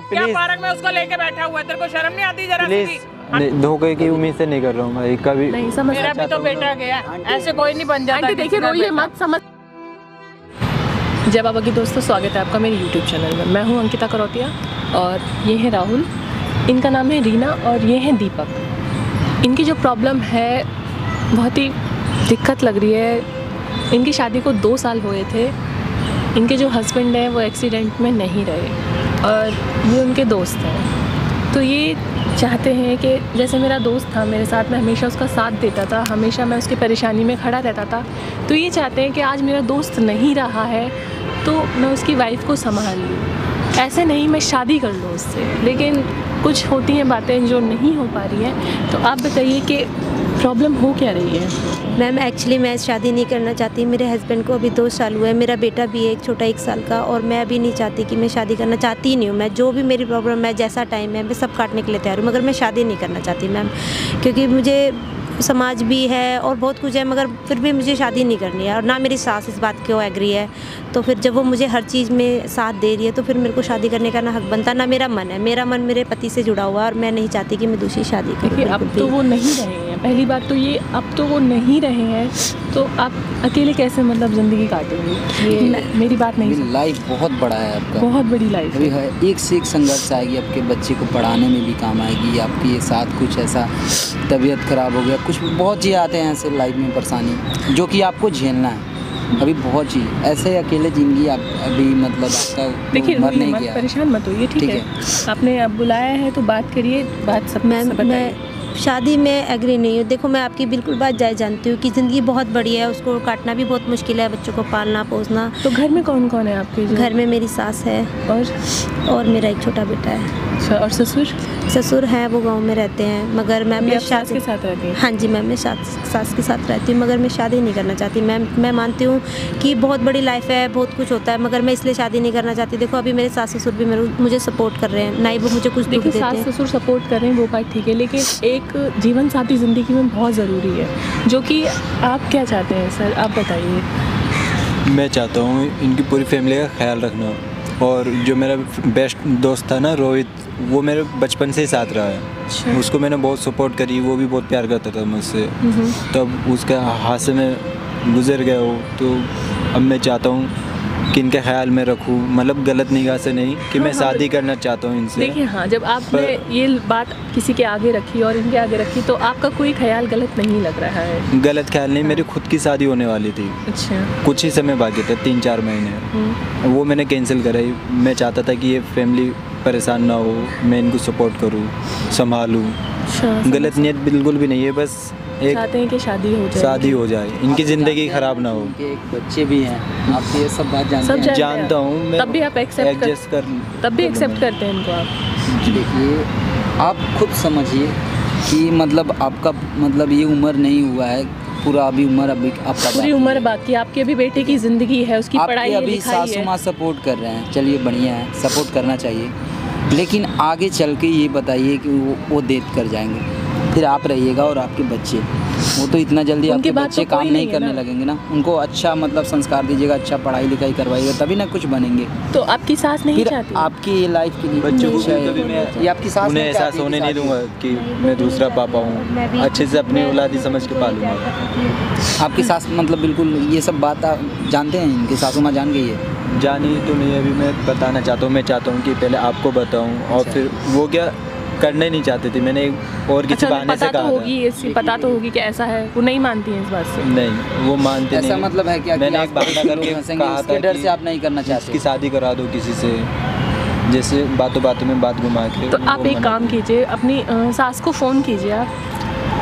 क्या पार्क में उसको लेके बैठा हुआ है, तेरे को शर्म नहीं आती जरा सी भी? धोखे की उम्मीद से नहीं कर रहा हूँ भाई कभी। नहीं समझ, मेरा भी तो बेटा गया, ऐसे कोई नहीं बन जाता। आंटी देखिए रोइए मत, समझ। जय बाबा की दोस्तों, स्वागत है आपका मेरे YouTube चैनल में। मैं हूँ अंकिता करौतिया और ये है राहुल, इनका नाम है रीना और ये है दीपक। इनकी जो प्रॉब्लम है बहुत ही दिक्कत लग रही है। इनकी शादी को 2 साल हुए थे। इनके जो हस्बैंड हैं वो एक्सीडेंट में नहीं रहे और ये उनके दोस्त हैं। तो ये चाहते हैं कि जैसे मेरा दोस्त था, मेरे साथ में हमेशा उसका साथ देता था, हमेशा मैं उसकी परेशानी में खड़ा रहता था, तो ये चाहते हैं कि आज मेरा दोस्त नहीं रहा है तो मैं उसकी वाइफ को संभाल लूँ। ऐसे नहीं मैं शादी कर लूँ उससे, लेकिन कुछ होती हैं बातें जो नहीं हो पा रही हैं। तो आप बताइए कि प्रॉब्लम हो क्या रही है? मैम एक्चुअली मैं शादी नहीं करना चाहती। मेरे हस्बैंड को अभी 2 साल हुए हैं, मेरा बेटा भी है एक छोटा 1 साल का, और मैं अभी नहीं चाहती कि मैं शादी करना चाहती ही नहीं हूँ। मैं जो भी मेरी प्रॉब्लम है, जैसा टाइम है, मैं सब काटने के लिए तैयार हूँ, मगर मैं शादी नहीं करना चाहती मैम, क्योंकि मुझे समाज भी है और बहुत कुछ है, मगर फिर भी मुझे शादी नहीं करनी है। और ना मेरी सास इस बात को एग्री है, तो फिर जब वो मुझे हर चीज़ में साथ दे रही है तो फिर मेरे को शादी करने का ना हक बनता, ना मेरा मन है। मेरा मन मेरे पति से जुड़ा हुआ है और मैं नहीं चाहती कि मैं दूसरी शादी करूँ। देखिए अब तो वो नहीं रहे हैं, पहली बात तो ये, अब तो वो नहीं रहे हैं, तो आप अकेले कैसे मतलब ज़िंदगी काटेंगे? ये मेरी बात नहीं। लाइफ बहुत बड़ा है आपका, बहुत बड़ी लाइफ अभी है। एक से एक संघर्ष आएगी, आपके बच्चे को पढ़ाने में भी काम आएगी, आपके साथ कुछ ऐसा तबीयत ख़राब हो गया, कुछ बहुत चीज़ आते हैं ऐसे लाइफ में परेशानी, जो कि आपको झेलना है। अभी बहुत चीज़ ऐसे अकेले ज़िंदगी आप अभी मतलब आपका देखिए मर नहीं मत, गया, परेशान मत होइए, ठीक है? आपने अब बुलाया है तो बात करिए, बात सब मैं शादी में एग्री नहीं हूँ। देखो मैं आपकी बिल्कुल बात जायज़ जानती हूँ कि ज़िंदगी बहुत बड़ी है, उसको काटना भी बहुत मुश्किल है, बच्चों को पालना पोसना। तो घर में कौन कौन है आपके? घर में मेरी सास है और मेरा एक छोटा बेटा है। अच्छा, और ससुर? ससुर हैं, वो गांव में रहते हैं, मगर मैं सास के साथ रहती हूँ। हाँ जी मैम, मैं सास के साथ रहती हूँ, मगर मैं शादी नहीं करना चाहती मैम। मैं मानती हूँ कि बहुत बड़ी लाइफ है, बहुत कुछ होता है, मगर मैं इसलिए शादी नहीं करना चाहती। देखो अभी मेरे सास ससुर भी मुझे सपोर्ट कर रहे हैं, ना ही वो मुझे कुछ दुख देते हैं। सास ससुर सपोर्ट कर रहे हैं वो बात ठीक है, लेकिन एक जीवन साथी ज़िंदगी में बहुत ज़रूरी है, जो कि आप क्या चाहते हैं सर, आप बताइए। मैं चाहता हूँ इनकी पूरी फैमिली का ख्याल रखना, और जो मेरा बेस्ट दोस्त था ना रोहित, वो मेरे बचपन से ही साथ रहा है। उसको मैंने बहुत सपोर्ट करी, वो भी बहुत प्यार करता था मुझसे, तब उसका हादसे में गुजर गया हो। तो अब मैं चाहता हूँ कि इनके ख्याल में रखूँ, मतलब गलत निगाह से नहीं कि मैं शादी करना चाहता हूँ इनसे। देखिए हाँ, जब आपने ये बात किसी के आगे रखी और इनके आगे रखी तो आपका कोई ख्याल गलत नहीं लग रहा है? गलत ख्याल नहीं, मेरी खुद की शादी होने वाली थी। अच्छा, कुछ ही समय बाकी था, 3-4 महीने, वो मैंने कैंसिल कराई। मैं चाहता था कि ये फैमिली परेशान ना हो, मैं इनको सपोर्ट करूँ, संभालूँ। गलत नियत बिल्कुल भी नहीं है, बस एक चाहते हैं कि शादी हो जाए, इनकी ज़िंदगी ख़राब ना हो। एक बच्चे भी हैं, आप ये सब बात जानता हूँ मैं, तब भी आप एक्सेप्ट करते हैं इनको आप? देखिए आप खुद समझिए कि मतलब आपका मतलब ये उम्र नहीं हुआ है पूरा, अभी उम्र अभी आपका पूरी उम्र बाकी, आपके अभी बेटे की ज़िंदगी है, उसकी पढ़ाई है, अभी सासू माँ सपोर्ट कर रहे हैं, चलिए बढ़िया है, सपोर्ट करना चाहिए, लेकिन आगे चल के ये बताइए कि वो डेथ कर जाएंगे, फिर आप रहिएगा और आपके बच्चे, वो तो इतना जल्दी आपके बच्चे तो काम नहीं करने लगेंगे ना। उनको अच्छा मतलब संस्कार दीजिएगा, अच्छा पढ़ाई लिखाई करवाइएगा, तभी ना कुछ बनेंगे। तो आपकी सास नहीं चाहती आपकी ये लाइफ के लिए बच्चों को ये आपकी सास उन्हें एहसास होने नहीं दूंगा कि मैं दूसरा पापा हूँ, अच्छे से अपनी औलादी समझ के पालूंगा। आपकी सास मतलब बिल्कुल ये सब बात आप जानते हैं, इनकी सासू माँ जान गई है? जानी तो नहीं, अभी मैं बताना चाहता हूँ। मैं चाहता हूँ कि पहले आपको बताऊँ, और फिर वो क्या करने नहीं चाहती थी, मैंने और किसी बहाने से कहा था। पता तो होगी कि ऐसा है, वो नहीं मानती है इस बात से? नहीं, वो मानते नहीं। ऐसा मतलब है क्या? मैंने एक बहाना करके कहा था डर से आप नहीं करना चाहते कि शादी करा दो किसी से, जैसे बातों बातों में बात घुमा के। तो आप एक काम कीजिए, अपनी सास को फ़ोन कीजिए, आप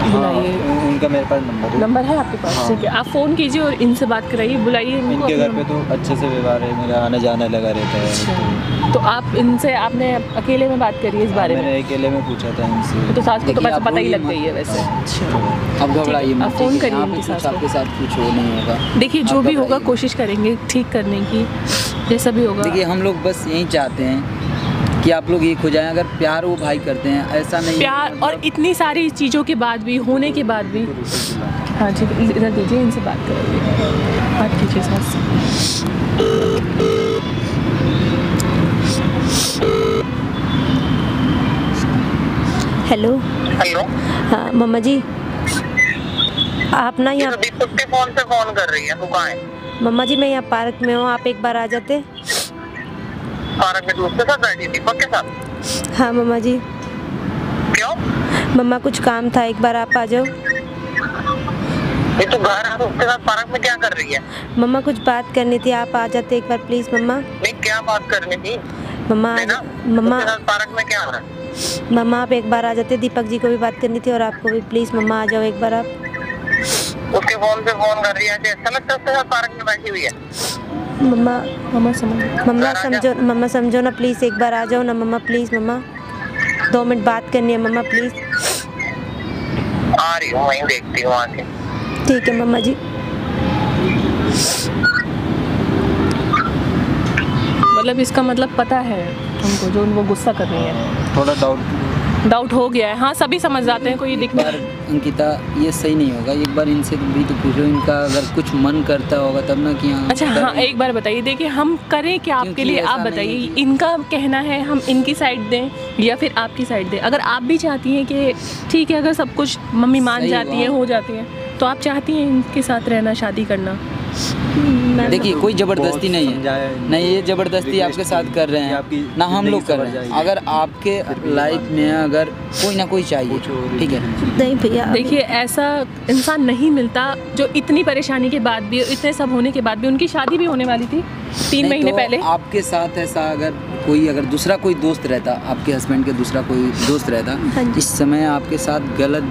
बुलाइए। उनका मेरे पास नंबर है आपके पास? ठीक है, आप फ़ोन कीजिए और इनसे बात कराइए, बुलाइए। इनके घर पे तो अच्छे से व्यवहार है, मेरा आना जाना लगा रहता है। तो आप इनसे, आपने अकेले में बात करी है इस बारे में? मैंने अकेले में पूछा था इनसे। तो सास को तो पता ही लग गई है वैसे। अब घबराइए मत, फ़ोन करिए इनकी सास को। आपके साथ कुछ हो नहीं होगा। देखिए जो भी होगा कोशिश करेंगे ठीक करने की, जैसा भी होगा। देखिए हम लोग बस यही चाहते हैं कि आप लोग एक हो जाएं, अगर प्यार वो भाई करते हैं, ऐसा नहीं प्यार मतलब और इतनी सारी चीज़ों के बाद भी, होने के बाद भी। हाँ ठीक है, इधर दीजिए, इनसे बात करिए, बात कीजिए सास से। हेलो। हेलो। हाँ मम्मा जी, आप ना यहाँ दीपक के फोन से फोन कर रही है, तू कहाँ है? मम्मा जी मैं यहाँ पार्क में हूँ, आप एक बार आ जाते। पार्क में दोस्त के साथ बैठी, दीपक के साथ? हाँ मम्मा जी। क्यों? मम्मा कुछ काम था, एक बार आप आ जाओ। ये तो घर है, उसके साथ पार्क में क्या कर रही है? मम्मा कुछ बात करनी थी, आप आ जाते एक बार प्लीज मम्मा। नहीं, क्या बात करनी थी? मम्मा मम्मा उसके साथ पार्क में क्या हो रहा है? मम्मा आप एक बार आ जाते, दीपक जी को भी बात करनी थी और आपको भी, प्लीज मम्मा आ जाओ एक बार आप। उसके फोन से फोन कर रही है, अच्छा लगता है उसके साथ पार्क में बैठी हुई है? मम्मा समझो ना प्लीज, एक बार आ जाओ ना मम्मा, प्लीज मम्मा 2 मिनट बात करनी है मम्मा प्लीज। आ रही हूँ, वहीं देखती हूँ आके। ठीक है मम्मा जी। मतलब इसका मतलब पता है उनको, जो उनको गुस्सा कर रही है। थोड़ा डाउट हो गया है। हाँ सभी समझ जाते हैं, कोई दिक्कत बार अंकिता ये सही नहीं होगा, एक बार इनसे भी तो पूछो, इनका अगर कुछ मन करता होगा तब ना कि हाँ। अच्छा हाँ एक बार बताइए, देखिए हम करें क्या आपके लिए, आप बताइए। इनका कहना है हम इनकी साइड दें या फिर आपकी साइड दें? अगर आप भी चाहती हैं कि ठीक है, अगर सब कुछ मम्मी मान जाती है, हो जाती है, तो आप चाहती हैं इनके साथ रहना, शादी करना? देखिए कोई ज़बरदस्ती नहीं है, नहीं ये ज़बरदस्ती आपके साथ कर रहे हैं ना, हम लोग कर रहे हैं। अगर आपके लाइफ में अगर कोई ना कोई चाहिए, ठीक है? नहीं भैया, देखिए ऐसा इंसान नहीं मिलता जो इतनी परेशानी के बाद भी, इतने सब होने के बाद भी, उनकी शादी भी होने वाली थी 3 महीने तो पहले। आपके साथ ऐसा अगर दूसरा कोई दोस्त रहता, आपके हस्बैंड के दूसरा कोई दोस्त रहता, इस समय आपके साथ गलत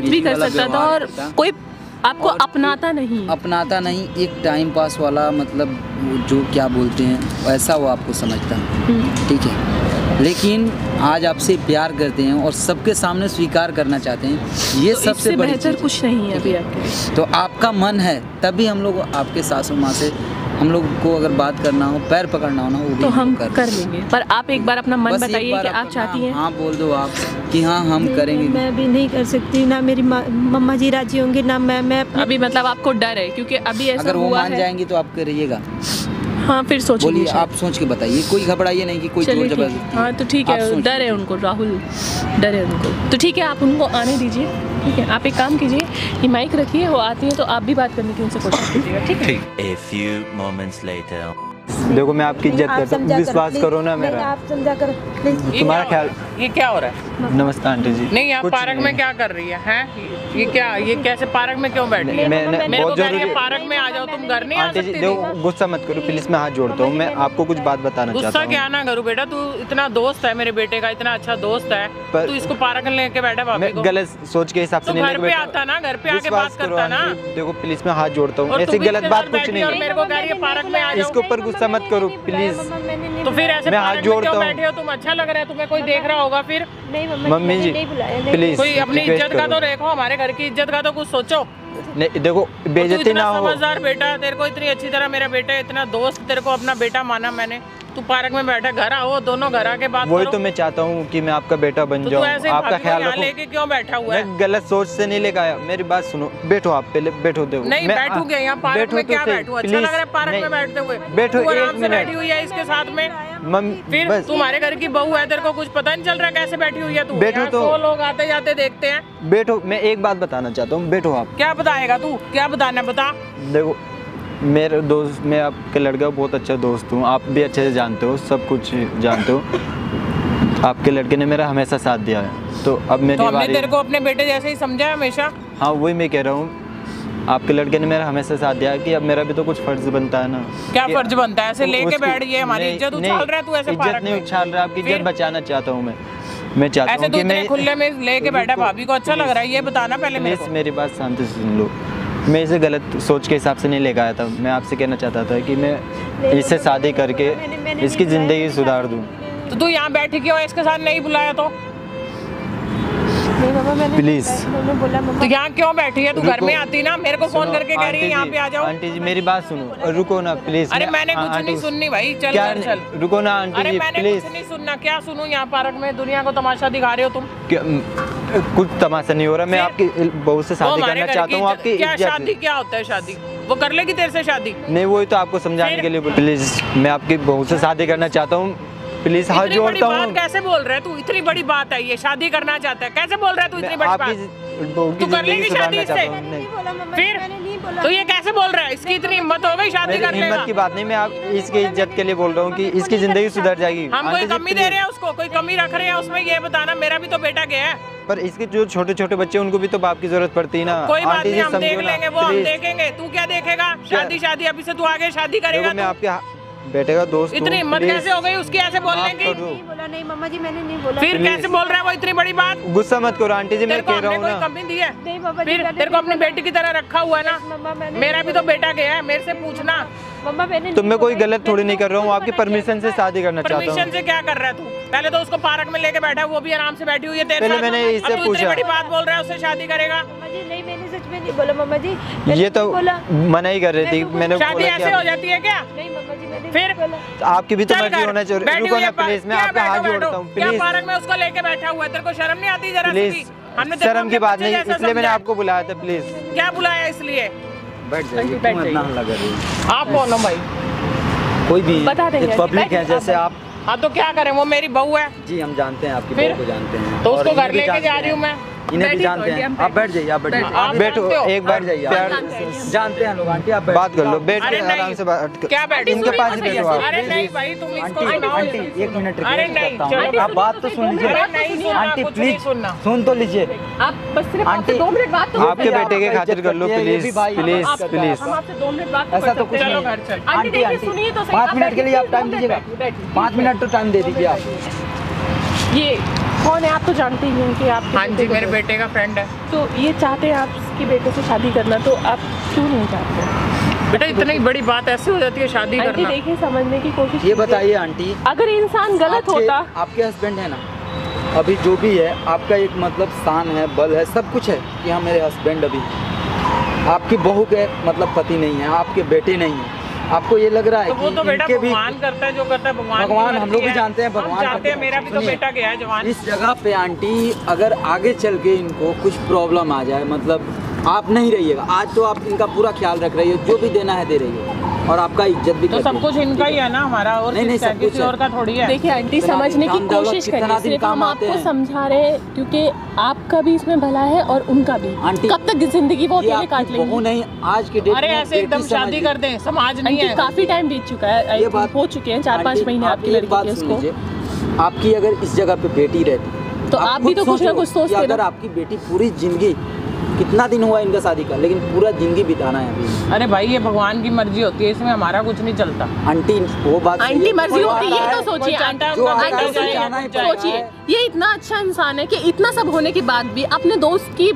भी कर सकता था और कोई आपको अपनाता नहीं, एक टाइम पास वाला, मतलब जो क्या बोलते हैं वैसा वो आपको समझता, ठीक है? लेकिन आज आपसे प्यार करते हैं और सबके सामने स्वीकार करना चाहते हैं, ये तो सबसे बड़ी बेहतर चीज़ कुछ नहीं है अभी आपके लिए। तो आपका मन है तभी हम लोग आपके सासू माँ से, हम लोग को अगर बात करना हो, पैर पकड़ना हो ना, वो भी तो हम कर लेंगे। पर आप एक बार अपना मन बस एक बताइए बार कि आप चाहती हैं। हाँ बोल दो आप कि हाँ हम करेंगे। मैं भी नहीं कर सकती ना, मेरी मम्मा जी राजी होंगी ना, मैं अभी मतलब आपको डर है क्योंकि अभी ऐसा अगर वो हुआ मान है। जाएंगी तो आप करिएगा। हाँ फिर सोचिए। बोलिए, आप सोच के बताइए, कोई घबराइए नहीं कि कोई जोर जबरदस्ती। हाँ तो ठीक है, डर है उनको, राहुल डर है उनको, तो ठीक है आप उनको आने दीजिए। ठीक है आप एक काम कीजिए, ये माइक रखिए, वो आती है तो आप भी बात करने की उनसे कोशिश कीजिएगा, ठीक है? A few moments later. देखो मैं आपकी इज्जत करता हूँ, विश्वास करो ना मेरा। आप समझा कर तुम्हारा ख्याल। ये क्या हो रहा है? नमस्ते आंटी जी। नहीं यहाँ पार्क में क्या कर रही है? हैं? ये क्या, ये कैसे पार्क में क्यों बैठी है? मेरे को कह रही है पार्क में आ जाओ, तुम घर नहीं आ आंटी जी सकती? देखो गुस्सा मत करो प्लीज, मैं हाथ जोड़ता हूँ, मैं आपको कुछ बात बताना चाहता गुस्सा हूँ। क्या ना करूँ बेटा, तू इतना दोस्त है मेरे बेटे का, इतना अच्छा दोस्त है, पर- तू इसको पार्क में लेके बैठा भाभी को? मैं गलत सोच के हिसाब से तो नहीं घर पे आता ना, घर पे आके बात करता ना। देखो प्लीज मैं हाथ जोड़ता हूँ, और ऐसी तुम भी गलत इसके बात साथ कुछ बैठी नहीं और है। मेरे को कह रही है पार्क में आ जाओ। इसके ऊपर गुस्सा मत करो प्लीज। तो फिर ऐसे मैं हाथ पार्क में जोड़ता क्यों हूँ। बैठे हो तुम? अच्छा लग रहा है तुम्हें? कोई देख रहा होगा फिर? नहीं मम्मी जी प्लीज कोई अपनी इज्जत का तो देखो, हमारे घर की इज्जत का तो कुछ सोचो। नहीं देखो बेइज्जती ना हो। समझदार बेटा, तेरे को इतनी अच्छी तरह मेरा बेटा, इतना दोस्त, तेरे को अपना बेटा माना मैंने, तू पार्क में बैठा, घर आओ दोनों, घर आके बात करो। वही तो मैं चाहता हूँ कि मैं आपका बेटा बन तो जाऊँ, तू ऐसे आपका ख्याल यहाँ रखूं। लेके क्यों बैठा हुआ है? मैं गलत सोच से नहीं लेकर आया, मेरी बात सुनो, बैठो आप पहले, बैठो। देखो नहीं बैठूंगे यहाँ पार्क में, क्या बैठूं? अच्छा लग रहा है पार्क में बैठते हुए? बैठो, तू आराम एक से मिनट। बैठी हुई है इसके साथ में, फिर बस तुम्हारे घर की बहू है, तेरे को कुछ पता नहीं चल रहा कैसे बैठी हुई है तू? बैठो यहाँ तो। 100 लोग आते जाते देखते हैं। बैठो, मैं एक बात बताना चाहता हूँ, बैठो आप। क्या बताएगा तू? क्या बताना, बता। देखो मेरे दोस्त, मैं आपके लड़का बहुत अच्छा दोस्त हूँ, आप भी अच्छे से जानते हो, सब कुछ जानते हो। आपके लड़के ने मेरा हमेशा साथ दिया है, तो अब मेरी तो हमने बारी। तेरे को अपने बेटे जैसे ही समझा है हमेशा। हाँ वही मैं कह रहा हूँ, आपके लड़के ने मेरा हमेशा साथ दिया कि अब मेरा भी तो कुछ फर्ज बनता है ना। क्या फर्ज बनता है? ऐसे लेके उसकी- बैठ गई हमारी नहीं, इज्जत नहीं, उछाल रहा है तू ऐसे इज्जत पार्क नहीं में। उछाल रहा, आपकी फिर? इज्जत बचाना चाहता हूँ मैं चाहता ऐसे हूँ तू कि इतने मैं खुले में लेके बैठा, भाभी को अच्छा लग रहा है, ये बताना पहले मेरे प्लीज को। मेरी बात शांति से सुन लो। मैं इसे गलत सोच के हिसाब से नहीं लेकर आया था, मैं आपसे कहना चाहता था कि मैं इससे शादी करके इसकी ज़िंदगी सुधार दूँ। तो तू यहाँ बैठी क्यों है? इसके साथ नहीं बुलाया तो? प्लीज तो यहाँ क्यों बैठी है? तू घर में आती ना, मेरे को फोन करके कह रही है यहाँ पे आ जाओ। आंटी जी मेरी बात सुनो, रुको ना प्लीज। अरे मैंने कुछ नहीं सुननी भाई, चल क्या घर चल। रुको ना आंटी अरे जी मैंने प्लीज। कुछ नहीं सुनना, क्या सुनूं? यहाँ पार्क में दुनिया को तमाशा दिखा रहे हो तुम। कुछ तमाशा नहीं हो रहा, मैं आपकी बहू से वो शादी हमारे करना घर चाहता की हूँ, आपकी क्या इज्जत शादी, क्या होता है शादी? वो कर लेगी तेरे से शादी? नहीं, वही तो आपको समझाने फिर? के लिए प्लीज मैं आपकी बहू से शादी करना चाहता हूँ, प्लीज हाथ इतनी बड़ी जोड़ता बात हूँ। कैसे बोल रहा है तू? इतनी बड़ी बात है ये, शादी करना चाहता है, कैसे बोल रहा है तू इतनी बड़ी बात? तू कर लेगी शादी इससे? फिर तो ये कैसे बोल रहा है? इसकी इतनी हिम्मत हो गई शादी कर लेगा? हिम्मत की बात नहीं, मैं आप इसकी इज्जत के लिए बोल रहा हूँ कि इसकी जिंदगी सुधर जाएगी। हम कोई कमी दे रहे हैं उसको? कोई कमी रख रहे हैं उसमें? ये बताना। मेरा भी तो बेटा गया है। पर इसके जो छोटे छोटे बच्चे उनको भी तो बाप की जरूरत पड़ती है ना। कोई बात आंटी नहीं, जी हम समझो देख ना, लेंगे वो, हम प्लीज। देखेंगे। तू क्या देखेगा? शादी शादी अभी से तू आगे शादी करेगा? मैं आपके बेटे का दोस्त हूँ, इतनी हिम्मत प्लीज। कैसे हो गई उसकी ऐसे बोलने की? नहीं बोला, नहीं मम्मा जी मैंने नहीं बोला। फिर प्लीज। कैसे बोल रहा है वो इतनी बड़ी बात? गुस्सा मत करो आंटी जी, मैं तेरे को कह रहा हमने हूँ कोई ना। कमी दी है? नहीं बाबा जी, फिर मैंने तेरे को नहीं अपनी बोला। बेटी की तरह रखा हुआ है ना? मम्मा मैंने मेरा भी तो बेटा गया है, मेरे से पूछना। मम्मा मैंने तो मैं कोई गलत थोड़ी नहीं कर रहा हूँ, आपकी परमिशन से शादी करना चाहता परमिशन हूँ। से क्या कर रहा है तू? पहले तो उसको पार्क में लेके बैठा है, वो भी आराम से बैठी हुई है तेरे पहले साथ। मैंने अब इससे तू इतनी पूछा। बड़ी बात बोल रहा है उससे शादी करेगा? मम्मा जी नहीं, मैंने सच में नहीं बोला मम्मा जी। ये तो बोला मना ही कर रही थी, मैंने शादी बोला ऐसे कि हो जाती है क्या? नहीं मम्मा जी मैंने फिर नहीं बोला। आपकी भी तो चल मर्जी कर, होना चाहिए। बैठी रुको हुई ना है प्लीज, मैं क्या आपका हाथ बैठो, जोड़ता हूँ क्या प्लीज पार्क में उसको लेके बैठा हुआ है? तेरे को शर्म नहीं आती जरा सी? प्लीज। हमने तेरे को शर्म की अपने बात बच्चे नहीं, जैसा इसलिए मैंने समझा। आपको बुलाया था, प्लीज क्या बुलाया इसलिए? बैठ जाइए। बैठ जाइए। आप कौन हो भाई? कोई भी बता देंगे। पब्लिक है जैसे आप। हाँ तो क्या करें, वो मेरी बहू है। जी हम जानते हैं, आपकी फिर? बहू को जानते हैं। तो और उसको इन्हें घर भी लेके जानते जा रही हूँ मैं। इन्हें भी बैठिए, जानते हैं। हम आप बैठ जाइए, आप बैठिए, बैठिए। आप बैठो जानते हो? एक बार जाइए, आप प्यार जानते हैं। जानते हैं लोग। आंटी आप बात कर लो, बैठ के अरे नहीं। आराम से बात क्या बैठ इनके पास ही बैठो आप। अरे नहीं भाई, तुम इसको आंटी सुनाओ। आंटी एक मिनट अरे नहीं, चलो आप बात तो सुन लीजिए। अरे नहीं सुनना, आंटी कुछ नहीं प्लीज सुनना। सुन तो लीजिए। आप बस सिर्फ आपसे आंटी, 2 मिनट बात तो आपके बेटे के खातिर कर लो प्लीज प्लीज प्लीज। हम आपसे 2 मिनट बात ऐसा तो कुछ चलो नहीं। घर चल। आंटी देखिए, सुनिए तो सही। 5 मिनट के लिए आप टाइम दीजिएगा। 5 मिनट तो टाइम दे दीजिए आप। ये कौन है? आप तो जानते ही हैं कि आप हाँ जी, मेरे बेटे का फ्रेंड है। तो ये चाहते हैं आपके बेटे से शादी करना, तो आप क्यों नहीं चाहते? बेटा इतनी बड़ी बात ऐसे हो जाती है शादी आंटी करना? देखिए, समझने की कोशिश ये कीजिए। बताइए आंटी, अगर इंसान गलत होता, आपके हस्बैंड है ना, अभी जो भी है आपका एक मतलब शान है, बल है, सब कुछ है कि हाँ मेरे हस्बैंड अभी आपकी बहू के मतलब पति नहीं है, आपके बेटे नहीं है। आपको ये लग रहा है तो वो कि तो बेटा इनके भी भगवान करता है जो करता है, भगवान की भगवान हम लोग मर्जी भी है। जानते हैं, हम भगवान चाहते हैं, करते मेरा हैं। भी तो सुनिए, बेटा गया है जवान। इस जगह पे आंटी अगर आगे चल के इनको कुछ प्रॉब्लम आ जाए, मतलब आप नहीं रहिएगा, आज तो आप इनका पूरा ख्याल रख रही हो, जो भी देना है दे रही हो, और आपका इज्जत भी तो करती सब कुछ इनका ही है ना, हमारा और नहीं, नहीं, किसका है? सब कुछ किसी है। और का थोड़ी है। देखिए आंटी फिर आप समझने की काम दौलत कोशिश कितना करिए। दिन सिर्फ काम हम आते आपको हैं। समझा रहे हैं क्योंकि आपका भी इसमें भला है और उनका भी। आंटी, कब तक जिंदगी वो ये अकेले काट आपकी बहू लेंगी? नहीं, आज के डेट अरे में ऐसे एकदम बेटी शादी समझ कर दें, समाज नहीं आंटी है। काफी टाइम बीत चुका है, I ये think बात हो चुके हैं 4-5 आंटी, महीने आप आपकी एक लड़की बात के सुन उसको। लीजिए, आपकी अगर इस जगह पे बेटी रहती तो आप भी तो कुछ ना सोचो कुछ कि सोचते अगर ना। आपकी बेटी पूरी जिंदगी, कितना दिन हुआ इनका शादी का, लेकिन पूरा जिंदगी बिताना है अभी। अरे भाई ये भगवान की मर्जी होती है, इसमें हमारा कुछ नहीं चलता। आंटी वो बात सही आंटी है, मर्जी जो होती है, आता ये है, तो सोचिए। चाहता है जो उनका आता घर है, जाए, उसे जाना ही जाए। पड़ेगा। सोचिए, ये इतना अच्छा इंसान है कि इतना सब होने के बाद भी अपने दोस्त की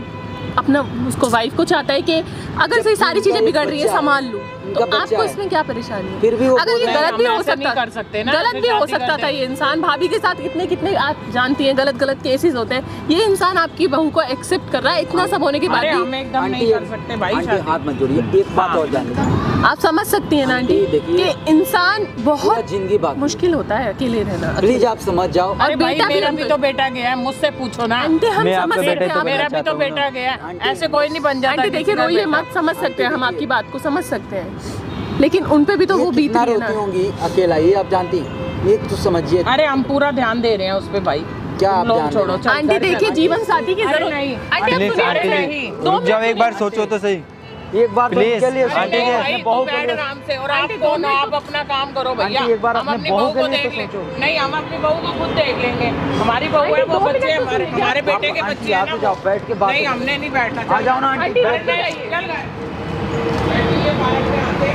अपना उसको वाइफ को चाहता है कि अगर से सारी चीजें बिगड़ रही है संभाल लूं, तो आपको इसमें क्या परेशानी है? फिर भी वो अगर ये बोल रहे गलत हैं, भी हम हो ऐसे नहीं सकता कर सकते ना, गलत फिर भी हो शादी सकता कर था। दें। ये इंसान भाभी के साथ कितने आप जानती हैं गलत केसेस होते हैं। ये इंसान आपकी बहू को एक्सेप्ट कर रहा है इतना सब होने के बाद अरे भी। हम एकदम नहीं कर सकते भाई आंटी शादी। हाथ मत जोड़िए, एक बात और जान लीजिए, आप समझ सकती हैं ना आंटी आंटी, देखिए, कि इंसान पूरा बहुत जिंदगी बात मुश्किल होता है अकेले रहना। प्लीज आप समझ जाओ। अरे भाई बेटा भी मेरा भी अंकल। तो बेटा गया है, मुझसे पूछो ना। आंटी हम मैं समझ आपका सकते बेटे हैं तो आप- मेरा भी तो चाहता हूँ बेटा ना। गया है, आंटी, ऐसे कोई नहीं बन जाता। आंटी देखिए किसी का रोइए बेटा। मत, समझ सकते हैं हम देखिए। आपकी बात को समझ सकते हैं, लेकिन उन पे भी तो ये वो बीत कितना रही है रोती ना। होंगी अकेला, ये आप जानती, एक तो समझिए अरे हम पूरा ध्यान दे रहे हैं उस पे भाई। क्या तुम आप लोग ध्यान छोड़ो, दे रहे चल, आंटी कर देखिए कर। जीवन साथी की अरे जरूरत नहीं। आंटी आप प्लीज सुनिए, आंटी अरे जी, नहीं। रुक जाओ, एक बार सोचो तो सही। एक बार तो प्लीज, इनके लिए अरे आंटी नहीं के भाई, अपने तू बहू के बैठ लिए आराम से और आंटी, आप दो दोनों मिनट आप अपना काम करो भैया। आंटी, एक बार हम अपने अपनी बहू बहू के को लिए तो देख लें। सोचो। नहीं, हम अपनी बहू को खुद देख लेंगे। हमारी बहू है, आंटी, वो दो बच्चे मिनट तो हमारे सुनिए। हमारे बेटे के आंटी, बच्चे हैं आप ना तो जाओ, वो। बैठ के बात नहीं करो। हमने नहीं बैठना। आ जाओ ना आंटी, आंटी, बैठ के। चल गए। बैठिए पार्क में आके।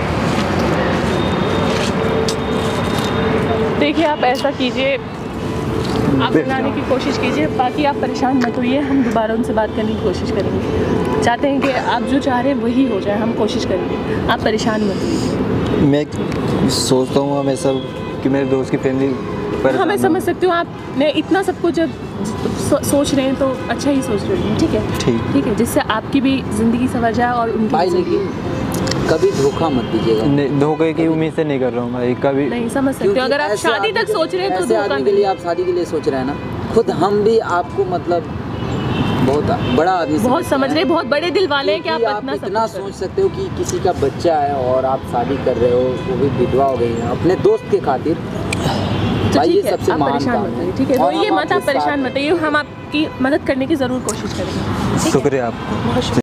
देखिए आप ऐसा कीजिए, आप बनाने की कोशिश कीजिए, बाकी आप परेशान मत होइए, हम दोबारा उनसे बात करने की कोशिश करेंगे। चाहते हैं कि आप जो चाह रहे हैं वही हो जाए, हम कोशिश करेंगे, आप परेशान मत होइए। मैं सोचता हूँ हमेशा कि मेरे दोस्त की फैमिली पर हमें समझ सकती हूँ, आपने इतना सब कुछ जब सोच रहे हैं तो अच्छा ही सोच रहे हैं, ठीक है ठीक है, जिससे आपकी भी ज़िंदगी संवर जाए और उनकी भाई भी जिंदगी। लेकिन कभी धोखा मत दीजिएगा। धोखे की उम्मीद से नहीं कर रहा हूँ भाई कभी। नहीं समझ सकते हो, अगर आप ऐसे शादी आदमी तक सोच रहे हैं तो ऐसे धोखा आदमी के लिए आप शादी के लिए सोच रहे हैं ना, खुद हम भी आपको मतलब बहुत बड़ा आदमी बहुत समझ रहे हैं, बहुत बड़े दिल वाले हैं कि आप क्योंकि इतना सब इतना कुछ कर रहे सोच सकते हो कि किसी का बच्चा है और आप शादी कर रहे हो, वो भी विधवा हो गई है अपने दोस्त के खातिर, तो भाई ये ठीक है, सबसे आप महान परेशान काम मत है। होइए, ठीक है, और रोइए हम मत, आप आपके साथ परेशान हैं। मत होइए, हम आपकी मदद करने की ज़रूर कोशिश करेंगे। शुक्रिया आपको।